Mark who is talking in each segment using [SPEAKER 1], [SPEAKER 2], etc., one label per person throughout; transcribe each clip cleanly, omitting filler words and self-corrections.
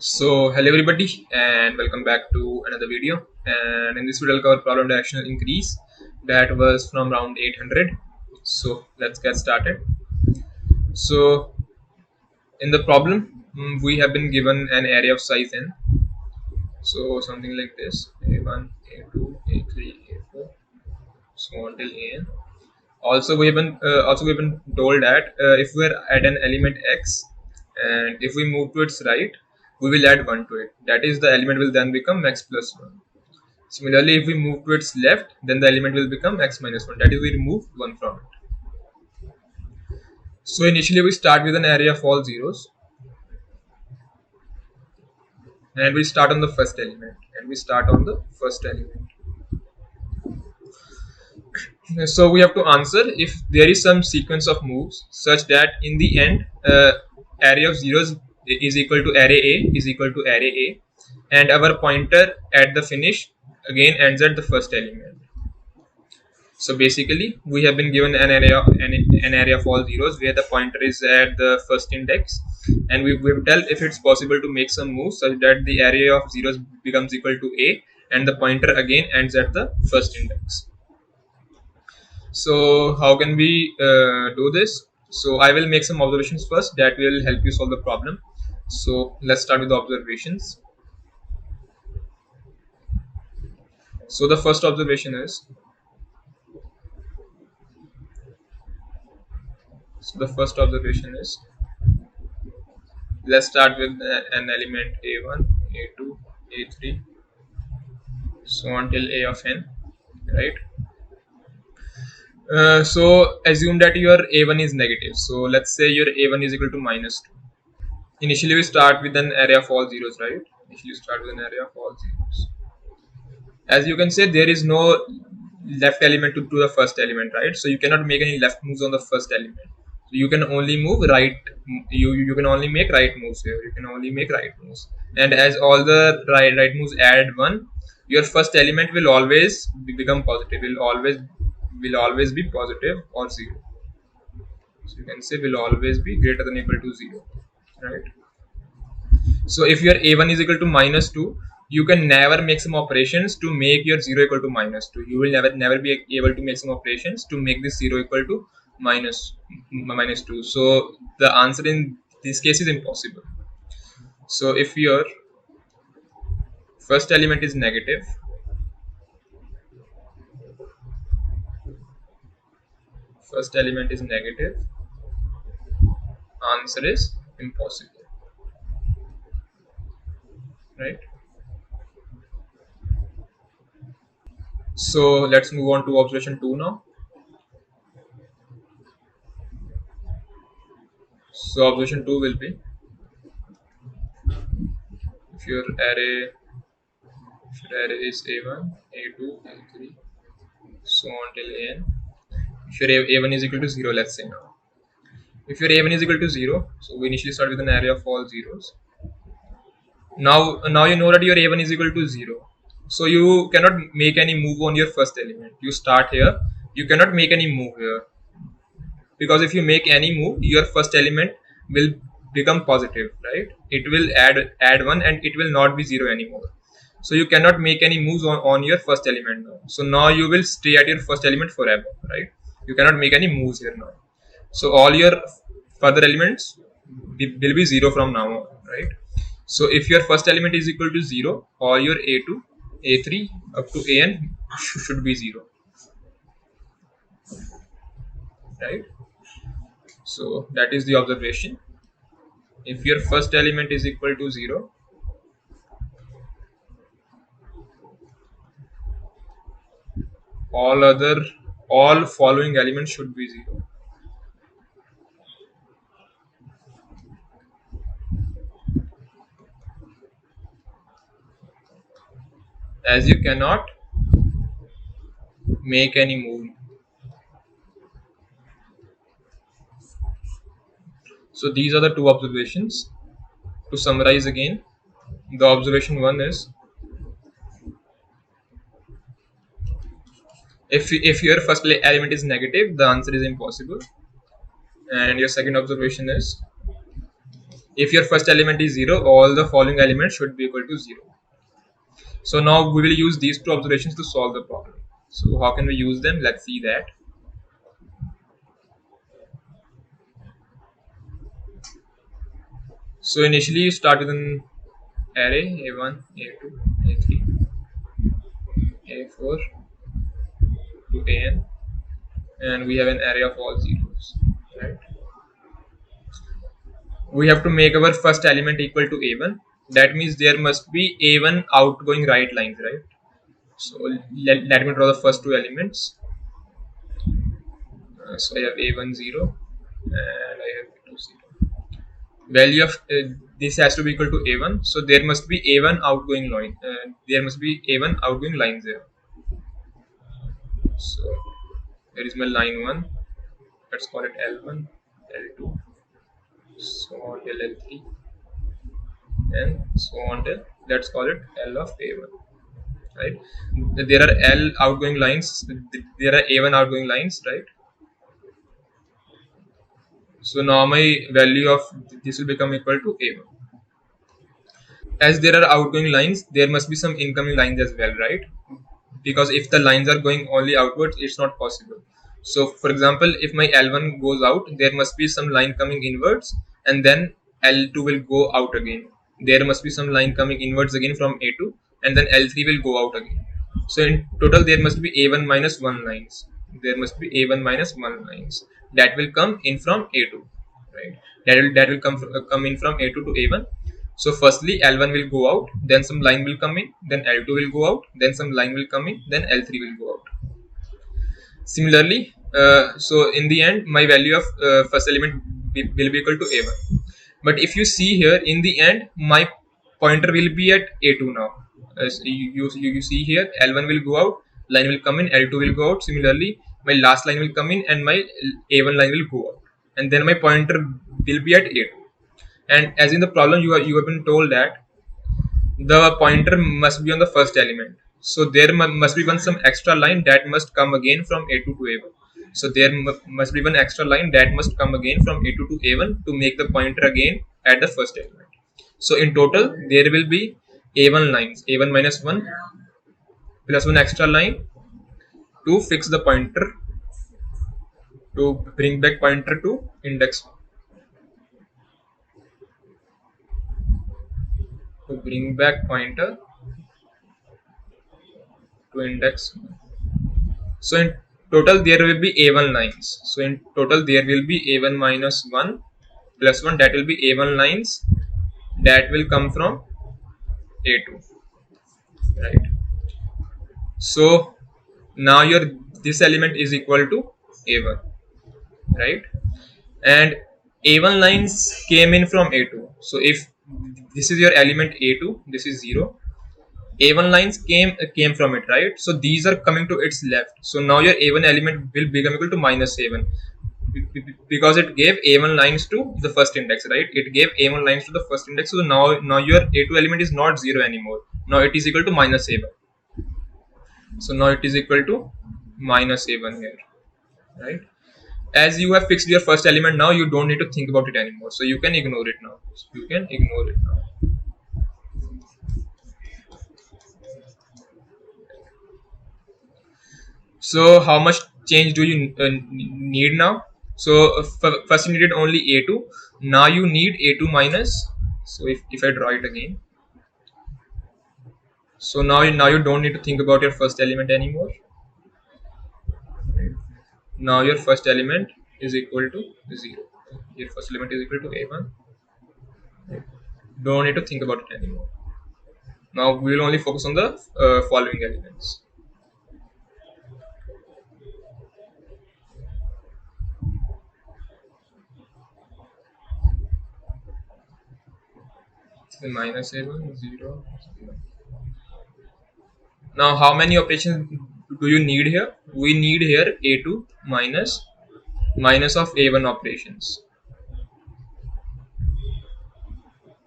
[SPEAKER 1] Hello everybody and welcome back to another video, and in this video I'll cover problem directional increase that was from round 800. So let's get started. So in the problem, we have been given an array of size n, so something like this: a1, a2, a3, a4, so on till an. Also we've been told that if we're at an element x and if we move to its right, we will add 1 to it. That is, the element will then become x plus 1. Similarly, if we move to its left, then the element will become x minus 1. That is, we remove 1 from it. So initially we start with an array of all zeros, and we start on the first element, So we have to answer if there is some sequence of moves such that in the end array of zeros is equal to array A is equal to array A, and our pointer at the finish again ends at the first element. So basically we have been given an array of all zeros where the pointer is at the first index, and we will tell if it's possible to make some moves such that the array of zeros becomes equal to A and the pointer again ends at the first index. So how can we do this? So I will make some observations first that will help you solve the problem. So let's start with the observations. So the first observation is, let's start with an element a1, a2, a3, so until a of n, right? So assume that your a1 is negative. So let's say your a1 is equal to minus 2. Initially we start with an array of all zeros, right? As you can say, there is no left element to the first element, right? So you cannot make any left moves on the first element. So you can only move right. You can only make right moves here. And as all the right moves add 1, your first element will always become positive. Will always be positive or 0. So you can say will always be greater than or equal to 0, right? So if your a1 is equal to minus 2, you can never make some operations to make your 0 equal to minus 2. You will never be able to make some operations to make this 0 equal to minus 2. So the answer in this case is impossible. So if your first element is negative, answer is impossible, right? So let's move on to observation 2 now. So observation 2 will be, if your array is a1, a2, a3, so on till an. If your a1 is equal to 0, let's say now. If your a1 is equal to 0, so we initially start with an array of all zeros. Now you know that your a1 is equal to 0. So you cannot make any move on your first element. You start here, you cannot make any move here, because if you make any move, your first element will become positive, right? It will add 1 and it will not be 0 anymore. So you cannot make any moves on your first element now. So now you will stay at your first element forever, right? You cannot make any moves here now. So all your further elements will be 0 from now on, right? So if your first element is equal to 0, all your a2, a3 up to an should be 0, right? So that is the observation. If your first element is equal to 0, all following elements should be 0. As you cannot make any move. So these are the two observations. To summarize again, the observation 1 is, if your first element is negative, the answer is impossible. And your second observation is, If your first element is 0, all the following elements should be equal to 0. So now we will use these two observations to solve the problem. So how can we use them? Let's see that. So initially you start with an array A1, A2, A3, A4 to AN, and we have an array of all zeros, right? We have to make our first element equal to A1. That means there must be A1 outgoing right lines, right? So let me draw the first two elements. So I have A1 0 and I have A2 0. Value of this has to be equal to A1. So there must be A1 outgoing line. There must be A1 outgoing lines there. So there is my line 1. Let's call it L1, L2, so on till L3, and so on till, let's call it L of A1. Right? There are L outgoing lines. There are A1 outgoing lines, right? So now my value of this will become equal to A1. As there are outgoing lines, there must be some incoming lines as well, right? Because if the lines are going only outwards, it's not possible. So for example, if my L1 goes out, there must be some line coming inwards, and then L2 will go out again. There must be some line coming inwards again from A2, and then L3 will go out again. So in total there must be A1 minus 1 lines. There must be A1 minus 1 lines that will come in from A2, right? That will come in from A2 to A1. So firstly L1 will go out, then some line will come in, then L2 will go out, then some line will come in, then L3 will go out. Similarly, so in the end my value of first element will be equal to A1. But if you see here, in the end my pointer will be at A2 now. As you see here, L1 will go out, line will come in, L2 will go out. Similarly, my last line will come in and my A1 line will go out, and then my pointer will be at A2. And as in the problem, you have been told that the pointer must be on the first element. So there must be one some extra line that must come again from A2 to A1. So there must be one extra line that must come again from A2 to A1 to make the pointer again at the first element. So in total there will be A1 lines, A1 minus 1 plus one extra line to fix the pointer, to bring back pointer to index, to bring back pointer to index. So in total there will be A1 lines. So in total there will be A1 minus 1 plus 1, that will be A1 lines that will come from A2, right? So now your this element is equal to A1, right? And A1 lines came in from A2. So if this is your element A2, this is 0, A1 lines came from it, right? So these are coming to its left. So now your A1 element will become equal to minus A1, because it gave A1 lines to the first index, right? It gave A1 lines to the first index. So now your A2 element is not 0 anymore. Now it is equal to minus A1. So now it is equal to minus A1 here, right? As you have fixed your first element, now you don't need to think about it anymore. So you can ignore it now. You can ignore it now. So how much change do you need now? So first you needed only A2. Now you need A2 minus. So if I draw it again. So now you don't need to think about your first element anymore. Now your first element is equal to 0. Your first element is equal to A1. Don't need to think about it anymore. Now we will only focus on the following elements. So minus A1, 0, 0. Now how many operations do you need here? We need here A2 minus of A1 operations,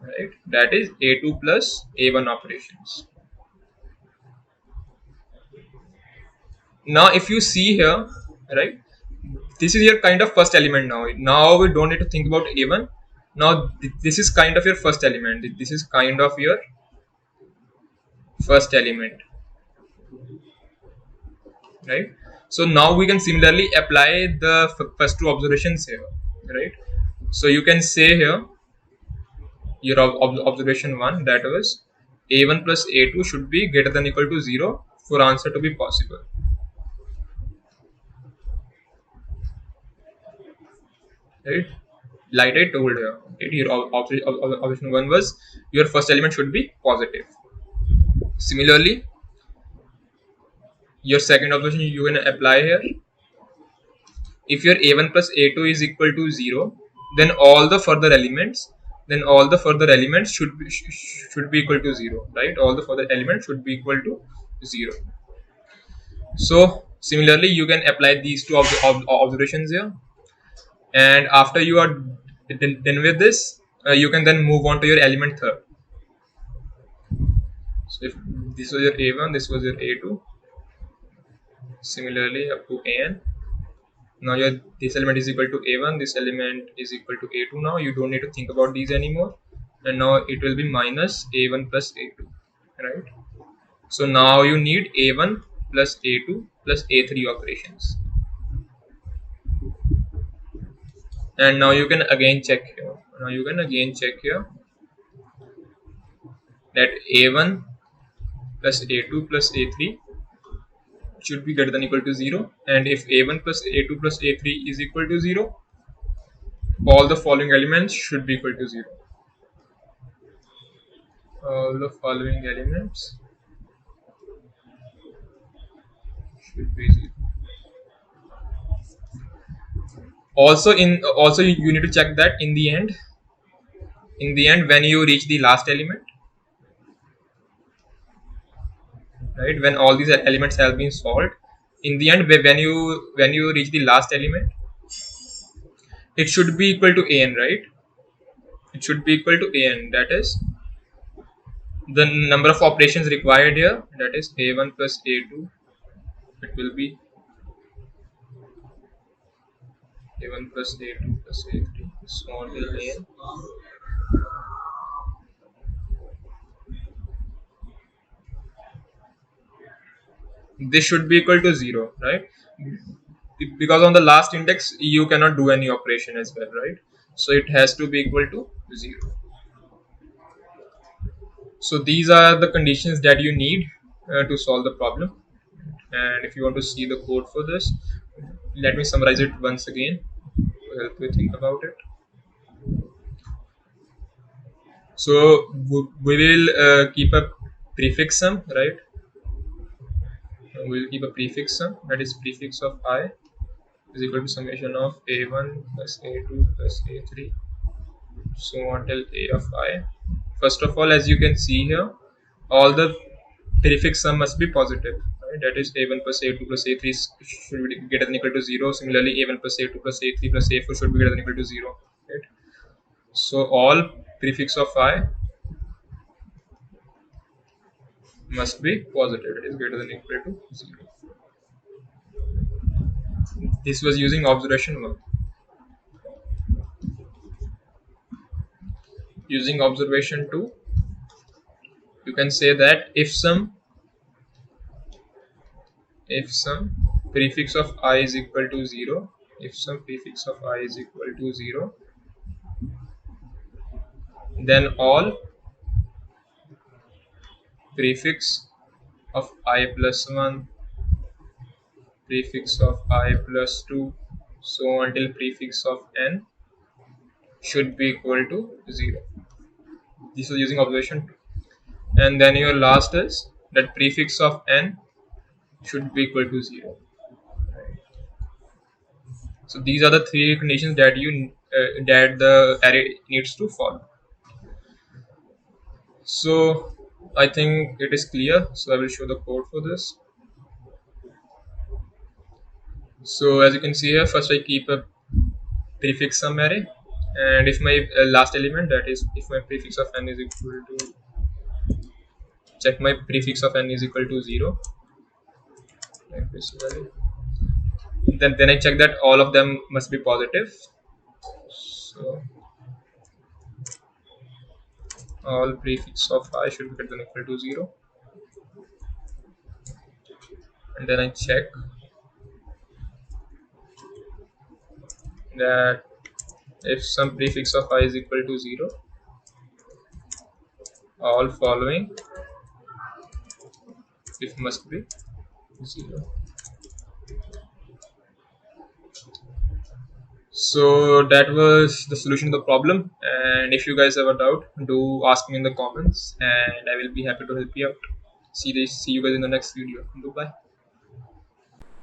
[SPEAKER 1] right? That is A2 plus A1 operations. Now if you see here, right, this is your kind of first element. Now we don't need to think about A1. Now this is kind of your first element. This is kind of your first element, right? So now we can similarly apply the first two observations here, right? So you can say here your observation 1, that was a1 plus a2 should be greater than equal to 0 for answer to be possible, right? Like I told here, right? Your observation 1 was your first element should be positive. Similarly, your second observation you can apply here. If your a1 plus a2 is equal to 0, then all the further elements should be equal to 0, right? All the further elements should be equal to 0. So similarly you can apply these two observations here, and after you are done with this, you can then move on to your element third. So if this was your a1, this was your a2, similarly up to an. Now your this element is equal to a1, this element is equal to a2. Now you don't need to think about these anymore, and now it will be minus a1 plus a2, right? So now you need a1 plus a2 plus a3 operations, and now you can again check here. That a1 plus a2 plus a3 should be greater than equal to 0, and if a1 plus a2 plus a3 is equal to 0, all the following elements should be equal to 0. All the following elements should be 0. Also you need to check that in the end when you reach the last element, right, when all these elements have been solved, in the end when you reach the last element, it should be equal to an, right? It should be equal to an, that is the number of operations required here, that is a1 plus a2. It will be a1 plus a2 plus a3, so on till an. This should be equal to 0, right? Because on the last index you cannot do any operation as well, right? So it has to be equal to 0. So these are the conditions that you need to solve the problem. And if you want to see the code for this, let me summarize it once again to help you think about it. So we will keep a prefix sum, right? We will keep a prefix sum, that is prefix of I is equal to summation of a1 plus a2 plus a3, so on till a of I. First of all, as you can see here, all the prefix sum must be positive, right? That is a1 plus a2 plus a3 should be greater than equal to 0. Similarly, a1 plus a2 plus a3 plus a4 should be greater than equal to 0, right? So all prefix of I must be positive, it is greater than equal to 0. This was using observation 1. Using observation 2, you can say that if some prefix of I is equal to 0, then all prefix of I plus 1, prefix of I plus 2, so until prefix of n should be equal to 0. This is using observation 2. And then your last is that prefix of n should be equal to 0. So these are the three conditions that that the array needs to follow. So I think it is clear. So I will show the code for this. So as you can see here, first I keep a prefix sum array, and if my last element, that is if my prefix of n is equal to, check my prefix of n is equal to 0, like basically, then I check that all of them must be positive. So all prefix of I should be greater than equal to 0, and then I check that if some prefix of I is equal to 0, all following if must be 0. So that was the solution to the problem, and if you guys have a doubt, do ask me in the comments and I will be happy to help you out. See you guys in the next video. Goodbye.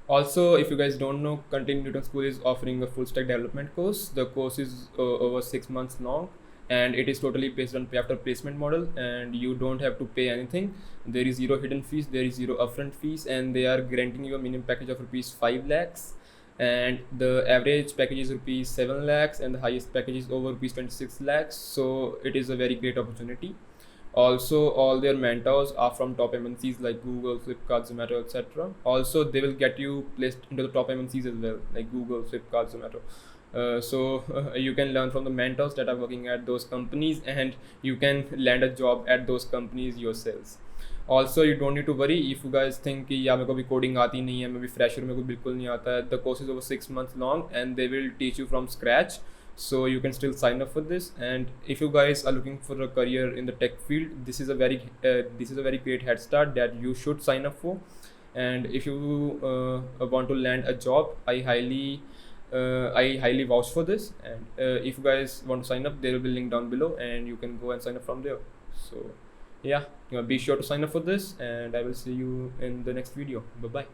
[SPEAKER 1] Also, if you guys don't know, Continue Newton School is offering a full stack development course. The course is over 6 months long, and it is totally based on pay after placement model, and you don't have to pay anything. There is zero hidden fees, there is zero upfront fees, and they are granting you a minimum package of rupees 5 lakhs, and the average package is rupees 7 lakhs, and the highest package is over rupees 26 lakhs. So it is a very great opportunity. Also, all their mentors are from top MNCs like Google, Flipkart, Zomato, etc. Also, they will get you placed into the top MNCs as well, like Google, Flipkart, Zomato. You can learn from the mentors that are working at those companies, and you can land a job at those companies yourselves. Also, you don't need to worry if you guys think कि यार मेरे को भी coding आती नहीं है, मैं भी fresher, मेरे को बिल्कुल नहीं आता है. The course is over 6 months long, and they will teach you from scratch. So you can still sign up for this. And if you guys are looking for a career in the tech field, this is a very great head start that you should sign up for. And if you want to land a job, I highly vouch for this. And if you guys want to sign up, there will be a link down below, and you can go and sign up from there. So yeah, be sure to sign up for this, and I will see you in the next video. Bye bye.